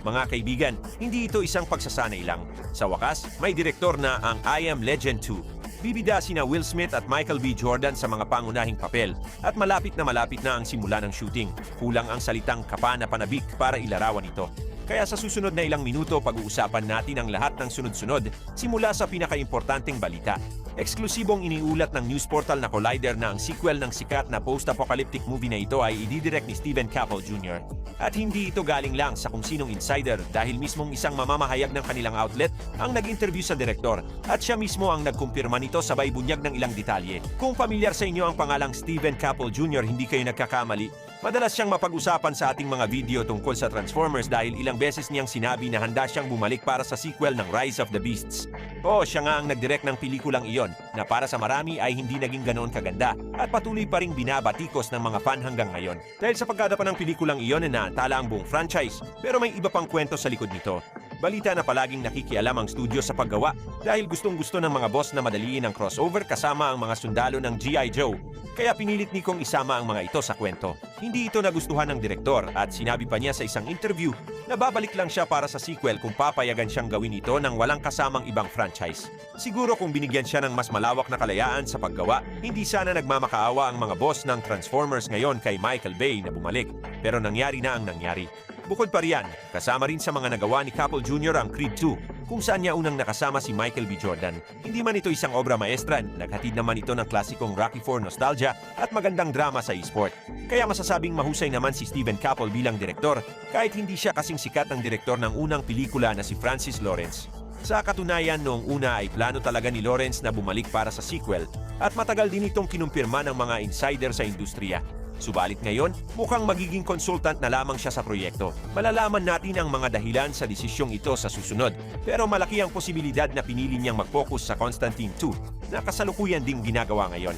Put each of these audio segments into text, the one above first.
Mga kaibigan, hindi ito isang pagsasanay lang. Sa wakas, may direktor na ang I Am Legend 2. Bibida sina Will Smith at Michael B. Jordan sa mga pangunahing papel at malapit na ang simula ng shooting. Kulang ang salitang kapana-panabik para ilarawan ito. Kaya sa susunod na ilang minuto, pag-uusapan natin ang lahat ng sunod-sunod simula sa pinakaimportanteng balita. Eksklusibong iniulat ng news portal na Collider na ang sequel ng sikat na post-apocalyptic movie na ito ay ididirect ni Steven Caple Jr. At hindi ito galing lang sa kung sinong insider dahil mismong isang mamamahayag ng kanilang outlet ang nag-interview sa direktor at siya mismo ang nagkumpirma nito sabay bunyag ng ilang detalye. Kung pamilyar sa inyo ang pangalang Steven Caple Jr., hindi kayo nagkakamali. Madalas siyang mapag-usapan sa ating mga video tungkol sa Transformers dahil ilang beses niyang sinabi na handa siyang bumalik para sa sequel ng Rise of the Beasts. Oo, siya nga ang nagdirect ng pelikulang iyon na para sa marami ay hindi naging ganoon kaganda at patuloy pa ring binabatikos ng mga fan hanggang ngayon. Dahil sa pagkadapan ng pelikulang iyon na naantala ang buong franchise, pero may iba pang kwento sa likod nito. Balita na palaging nakikialam ang studio sa paggawa dahil gustong-gusto ng mga boss na madaliin ang crossover kasama ang mga sundalo ng G.I. Joe. Kaya pinilit ni Kong isama ang mga ito sa kwento. Hindi ito nagustuhan ng direktor at sinabi pa niya sa isang interview na babalik lang siya para sa sequel kung papayagan siyang gawin ito ng walang kasamang ibang franchise. Siguro kung binigyan siya ng mas malawak na kalayaan sa paggawa, hindi sana nagmamakaawa ang mga boss ng Transformers ngayon kay Michael Bay na bumalik. Pero nangyari na ang nangyari. Bukod pa riyan, kasama rin sa mga nagawa ni Caple Jr. ang Creed 2, kung saan niya unang nakasama si Michael B. Jordan. Hindi man ito isang obra maestra, naghatid naman ito ng klasikong Rocky IV nostalgia at magandang drama sa e-sport. Kaya masasabing mahusay naman si Steven Caple bilang direktor, kahit hindi siya kasing sikat ng direktor ng unang pelikula na si Francis Lawrence. Sa katunayan, noong una ay plano talaga ni Lawrence na bumalik para sa sequel at matagal din itong kinumpirma ng mga insider sa industriya. Subalit ngayon, mukhang magiging consultant na lamang siya sa proyekto. Malalaman natin ang mga dahilan sa desisyong ito sa susunod. Pero malaki ang posibilidad na pinili niyang mag-focus sa Constantine 2 na kasalukuyan ding ginagawa ngayon.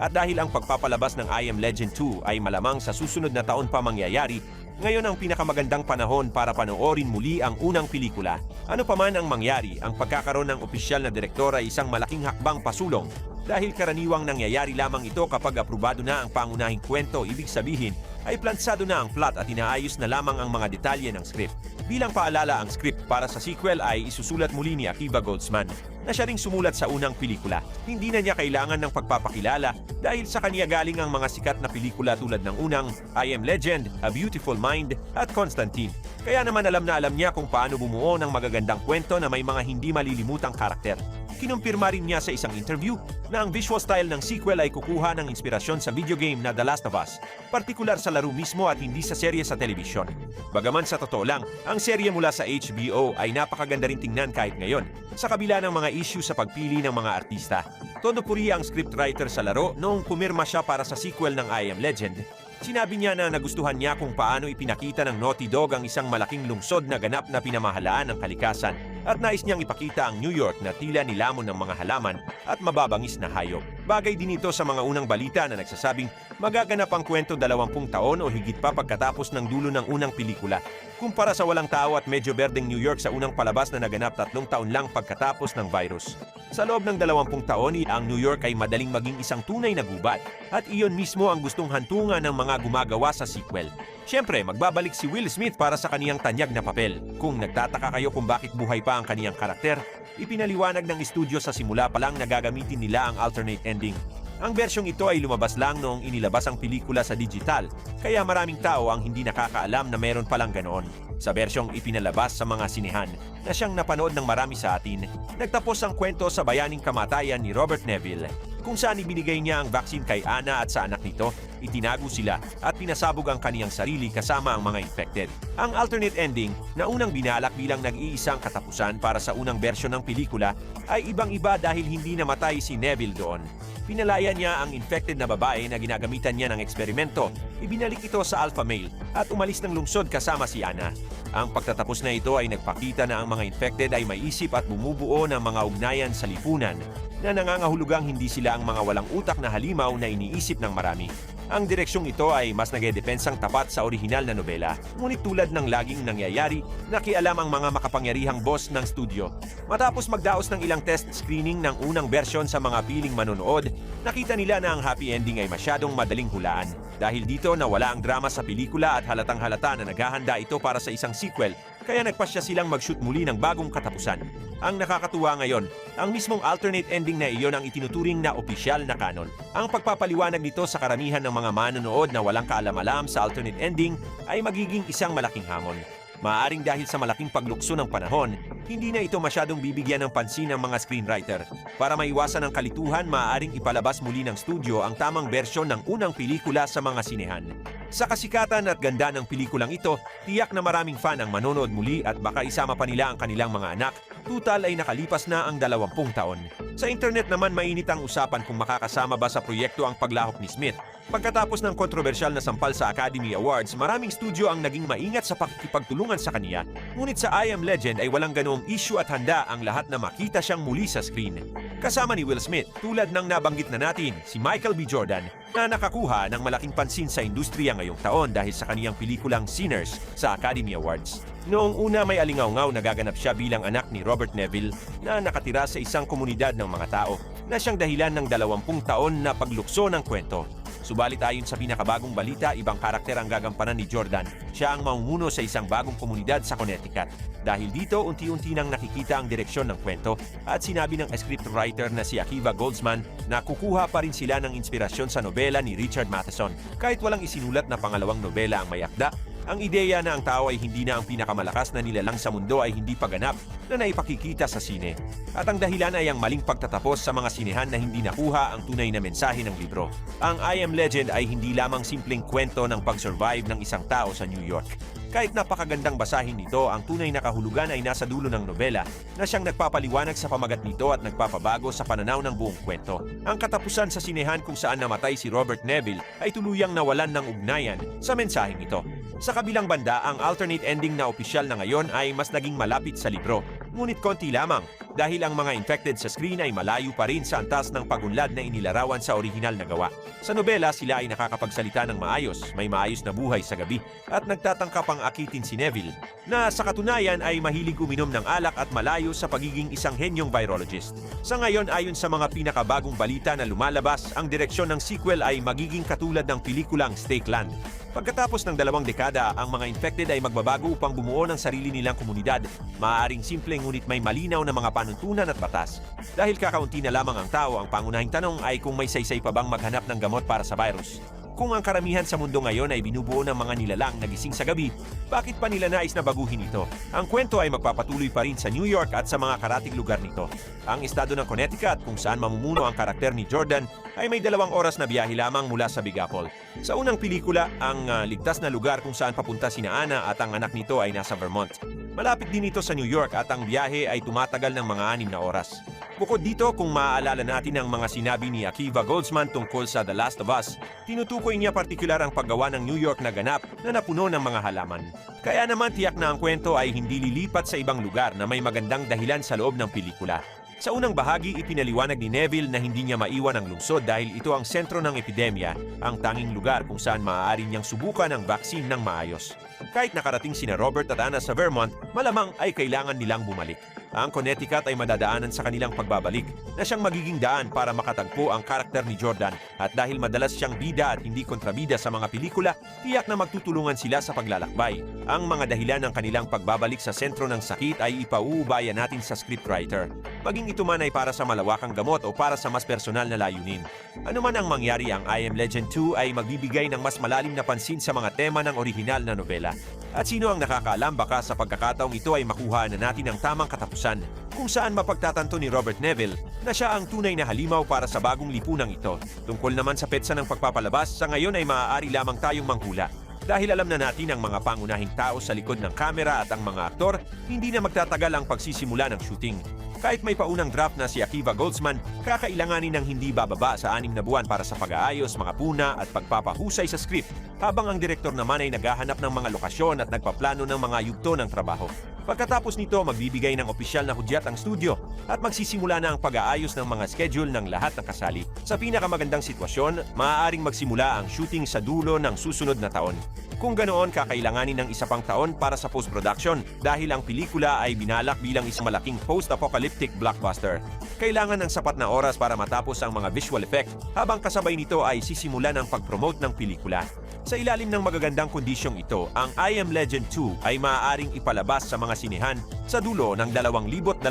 At dahil ang pagpapalabas ng I Am Legend 2 ay malamang sa susunod na taon pa mangyayari, ngayon ang pinakamagandang panahon para panoorin muli ang unang pelikula. Ano pa man ang mangyari, ang pagkakaroon ng opisyal na direktor ay isang malaking hakbang pasulong. Dahil karaniwang nangyayari lamang ito kapag aprobado na ang pangunahing kwento, ibig sabihin ay plansado na ang plot at inaayos na lamang ang mga detalye ng script. Bilang paalala, ang script para sa sequel ay isusulat muli ni Akiva Goldsman na siya ring sumulat sa unang pelikula. Hindi na niya kailangan ng pagpapakilala dahil sa kanya galing ang mga sikat na pelikula tulad ng unang I Am Legend, A Beautiful Mind at Constantine. Kaya naman alam na alam niya kung paano bumuo ng magagandang kwento na may mga hindi malilimutang karakter. Kinumpirma rin niya sa isang interview na ang visual style ng sequel ay kukuha ng inspirasyon sa video game na The Last of Us, partikular sa laro mismo at hindi sa serye sa telebisyon. Bagaman sa totoo lang, ang serye mula sa HBO ay napakaganda rin tingnan kahit ngayon, sa kabila ng mga issue sa pagpili ng mga artista. Todo puri ang scriptwriter sa laro noong pumirma siya para sa sequel ng I Am Legend. Sinabi niya na nagustuhan niya kung paano ipinakita ng Naughty Dog ang isang malaking lungsod na ganap na pinamahalaan ng kalikasan at nais niyang ipakita ang New York na tila nilamon ng mga halaman at mababangis na hayop. Bagay din ito sa mga unang balita na nagsasabing magaganap ang kwento 20 taon o higit pa pagkatapos ng dulo ng unang pelikula, kumpara sa walang tao at medyo berdeng New York sa unang palabas na naganap 3 taon lang pagkatapos ng virus. Sa loob ng 20 taon, ang New York ay madaling maging isang tunay na gubat at iyon mismo ang gustong hantungan ng mga gumagawa sa sequel. Siyempre, magbabalik si Will Smith para sa kaniyang tanyag na papel. Kung nagtataka kayo kung bakit buhay pa ang kaniyang karakter, ipinaliwanag ng estudyo sa simula pa lang na gagamitin nila ang alternate ending. Ang bersyong ito ay lumabas lang noong inilabas ang pelikula sa digital, kaya maraming tao ang hindi nakakaalam na meron palang ganoon. Sa bersyong ipinalabas sa mga sinehan na siyang napanood ng marami sa atin, nagtapos ang kwento sa bayaning kamatayan ni Robert Neville, kung saan ibinigay niya ang vaccine kay Anna at sa anak nito, itinago sila at pinasabog ang kaniyang sarili kasama ang mga infected. Ang alternate ending na unang binalak bilang nag-iisang katapusan para sa unang bersyon ng pelikula ay ibang-iba dahil hindi namatay si Neville doon. Pinalaya niya ang infected na babae na ginagamitan niya ng eksperimento. Ibinalik ito sa alpha male at umalis ng lungsod kasama si Anna. Ang pagtatapos na ito ay nagpakita na ang mga infected ay may isip at bumubuo ng mga ugnayan sa lipunan na nangangahulugang hindi sila ang mga walang utak na halimaw na iniisip ng marami. Ang direksyong ito ay mas nagedepensang tapat sa orihinal na nobela, ngunit tulad ng laging nangyayari, nakialam ang mga makapangyarihang boss ng studio. Matapos magdaos ng ilang test screening ng unang bersyon sa mga piling manonood, nakita nila na ang happy ending ay masyadong madaling hulaan. Dahil dito nawala ang drama sa pelikula at halatang-halata na naghahanda ito para sa isang sequel kaya nagpasya silang mag-shoot muli ng bagong katapusan. Ang nakakatuwa ngayon, ang mismong alternate ending na iyon ang itinuturing na opisyal na kanon. Ang pagpapaliwanag nito sa karamihan ng mga manonood na walang kaalam-alam sa alternate ending ay magiging isang malaking hamon. Maaaring dahil sa malaking paglukso ng panahon, hindi na ito masyadong bibigyan ng pansin ng mga screenwriter. Para maiwasan ang kalituhan, maaaring ipalabas muli ng studio ang tamang bersyon ng unang pelikula sa mga sinehan. Sa kasikatan at ganda ng pelikulang ito, tiyak na maraming fan ang manonood muli at baka isama pa nila ang kanilang mga anak. Tutal ay nakalipas na ang 20 taon. Sa internet naman mainit ang usapan kung makakasama ba sa proyekto ang paglahok ni Smith. Pagkatapos ng kontrobersyal na sampal sa Academy Awards, maraming studio ang naging maingat sa pakikipagtulungan sa kaniya. Ngunit sa I Am Legend ay walang ganoong issue at handa ang lahat na makita siyang muli sa screen. Kasama ni Will Smith, tulad ng nabanggit na natin, si Michael B. Jordan, na nakakuha ng malaking pansin sa industriya ngayong taon dahil sa kaniyang pelikulang Sinners sa Academy Awards. Noong una may alingaw-ngaw na gaganap siya bilang anak ni Robert Neville na nakatira sa isang komunidad ng mga tao na siyang dahilan ng 20 taon na paglukso ng kwento. Subalit ayon sa pinakabagong balita, ibang karakter ang gagampanan ni Jordan. Siya ang mamumuno sa isang bagong komunidad sa Connecticut. Dahil dito, unti-unti nang nakikita ang direksyon ng kwento at sinabi ng scriptwriter na si Akiva Goldsman na kukuha pa rin sila ng inspirasyon sa nobela ni Richard Matheson. Kahit walang isinulat na pangalawang nobela ang may akda, ang ideya na ang tao ay hindi na ang pinakamalakas na nilalang sa mundo ay hindi paganap na naipakikita sa sine. At ang dahilan ay ang maling pagtatapos sa mga sinehan na hindi nakuha ang tunay na mensahe ng libro. Ang I Am Legend ay hindi lamang simpleng kwento ng pag-survive ng isang tao sa New York. Kahit napakagandang basahin nito, ang tunay na kahulugan ay nasa dulo ng nobela na siyang nagpapaliwanag sa pamagat nito at nagpapabago sa pananaw ng buong kwento. Ang katapusan sa sinehan kung saan namatay si Robert Neville ay tuluyang nawalan ng ugnayan sa mensaheng ito. Sa kabilang banda, ang alternate ending na opisyal na ngayon ay mas naging malapit sa libro. Ngunit konti lamang dahil ang mga infected sa screen ay malayo pa rin sa antas ng pagunlad na inilarawan sa orihinal na gawa. Sa nobela, sila ay nakakapagsalita ng maayos, may maayos na buhay sa gabi, at nagtatangkap ang akitin si Neville, na sa katunayan ay mahilig uminom ng alak at malayo sa pagiging isang henyong virologist. Sa ngayon, ayon sa mga pinakabagong balita na lumalabas, ang direksyon ng sequel ay magiging katulad ng pelikulang Snake Land. Pagkatapos ng 2 dekada, ang mga infected ay magbabago upang bumuo ng sarili nilang komunidad. Maaaring simple ngunit may malinaw na mga panuntunan at batas. Dahil kakaunti na lamang ang tao, ang pangunahing tanong ay kung may saysay pa bang maghanap ng gamot para sa virus. Kung ang karamihan sa mundo ngayon ay binubuo ng mga nilalang na gising sa gabi, bakit pa nila nais na baguhin ito? Ang kwento ay magpapatuloy pa rin sa New York at sa mga karatig lugar nito. Ang estado ng Connecticut kung saan mamumuno ang karakter ni Jordan ay may 2 oras na biyahe lamang mula sa Big Apple. Sa unang pelikula, ang ligtas na lugar kung saan papunta sina Anna at ang anak nito ay nasa Vermont. Malapit din ito sa New York at ang biyahe ay tumatagal ng mga 6 na oras. Bukod dito, kung maaalala natin ang mga sinabi ni Akiva Goldsman tungkol sa The Last of Us, tinutukoy niya partikular ang paggawa ng New York na ganap na napuno ng mga halaman. Kaya naman tiyak na ang kwento ay hindi lilipat sa ibang lugar na may magandang dahilan sa loob ng pelikula. Sa unang bahagi, ipinaliwanag ni Neville na hindi niya maiwan ang lungsod dahil ito ang sentro ng epidemya, ang tanging lugar kung saan maaari niyang subukan ang vaccine ng maayos. Kahit nakarating sina Robert at Anna sa Vermont, malamang ay kailangan nilang bumalik. Ang Connecticut ay madadaanan sa kanilang pagbabalik na siyang magiging daan para makatagpo ang karakter ni Jordan at dahil madalas siyang bida at hindi kontrabida sa mga pelikula, tiyak na magtutulungan sila sa paglalakbay. Ang mga dahilan ng kanilang pagbabalik sa sentro ng sakit ay ipauubayan natin sa scriptwriter. Maging ito man ay para sa malawakang gamot o para sa mas personal na layunin. Ano man ang mangyari, ang I Am Legend 2 ay magbibigay ng mas malalim na pansin sa mga tema ng orihinal na nobela. At sino ang nakakaalam, baka sa pagkakataong ito ay makuha na natin ang tamang katapusan, kung saan mapagtatanto ni Robert Neville na siya ang tunay na halimaw para sa bagong lipunang ito. Tungkol naman sa petsa ng pagpapalabas, sa ngayon ay maaari lamang tayong manghula. Dahil alam na natin ang mga pangunahing tao sa likod ng kamera at ang mga aktor, hindi na magtatagal ang pagsisimula ng shooting. Kahit may paunang draft na si Akiva Goldsman, kakailanganin ng hindi bababa sa 6 na buwan para sa pag-aayos, mga puna at pagpapahusay sa script, habang ang direktor naman ay naghahanap ng mga lokasyon at nagpaplano ng mga yugto ng trabaho. Pagkatapos nito, magbibigay ng opisyal na hudyat ang studio at magsisimula na ang pag-aayos ng mga schedule ng lahat ng kasali. Sa pinakamagandang sitwasyon, maaaring magsimula ang shooting sa dulo ng susunod na taon. Kung ganoon, kakailanganin ng 1 pang taon para sa post-production dahil ang pelikula ay binalak bilang isang malaking post-apocalyptic blockbuster. Kailangan ng sapat na oras para matapos ang mga visual effect habang kasabay nito ay sisimulan ang pag-promote ng pelikula. Sa ilalim ng magagandang kondisyong ito, ang I Am Legend 2 ay maaaring ipalabas sa mga sinehan sa dulo ng 2028.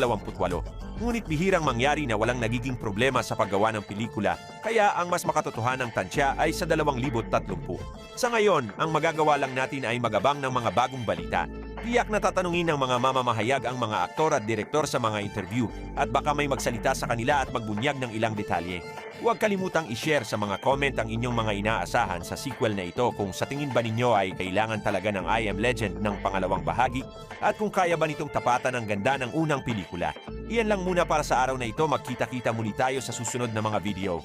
Ngunit bihirang mangyari na walang nagiging problema sa paggawa ng pelikula, kaya ang mas makatotohanang tansya ay sa 2030. Sa ngayon, ang magagawa lang natin ay magabang ng mga bagong balita. Tiyak na tatanungin ng mga mamamahayag ang mga aktor at direktor sa mga interview at baka may magsalita sa kanila at magbunyag ng ilang detalye. Huwag kalimutang i-share sa mga comment ang inyong mga inaasahan sa sequel na ito kung sa tingin ba ninyo ay kailangan talaga ng I Am Legend ng pangalawang bahagi at kung kaya ba nitong tapatan ang ganda ng unang pelikula. Iyan lang muna para sa araw na ito, magkita-kita muli tayo sa susunod na mga video.